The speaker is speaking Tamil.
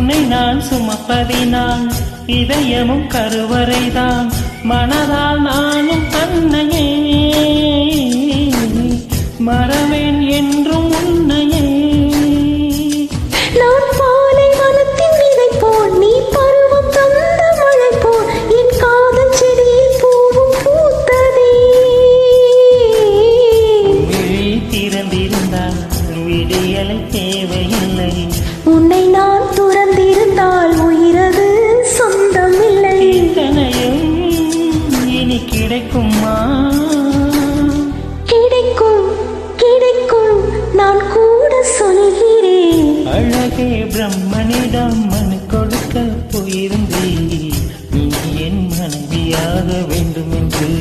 உன்னை நான் சுமப்பதினால் இதயமும் கருவறைதான். மனதால் நானும் தன்னையே மறவேன் என்றும் உன்னையே. நான் பாலை வனத்தின் விதை போல், நீ பருவம் தந்த மழை போல், என் காதல் செடியில் பூவும் பூத்ததே. விழி திறந்திருந்தால் விடியலை தேவையில்லை. உன்னை நான் துறந்திருந்தால் உயிரது சொந்தமில்லை. இத்தனையும் இனி கிடைக்குமா? கிடைக்கும் கிடைக்கும், நான் கூட சொல்கிறேன். அழகே பிரம்மனிடம் மனு கொடுக்க போயிருந்தேன், நீ என் மனைவியாக வேண்டும் என்று.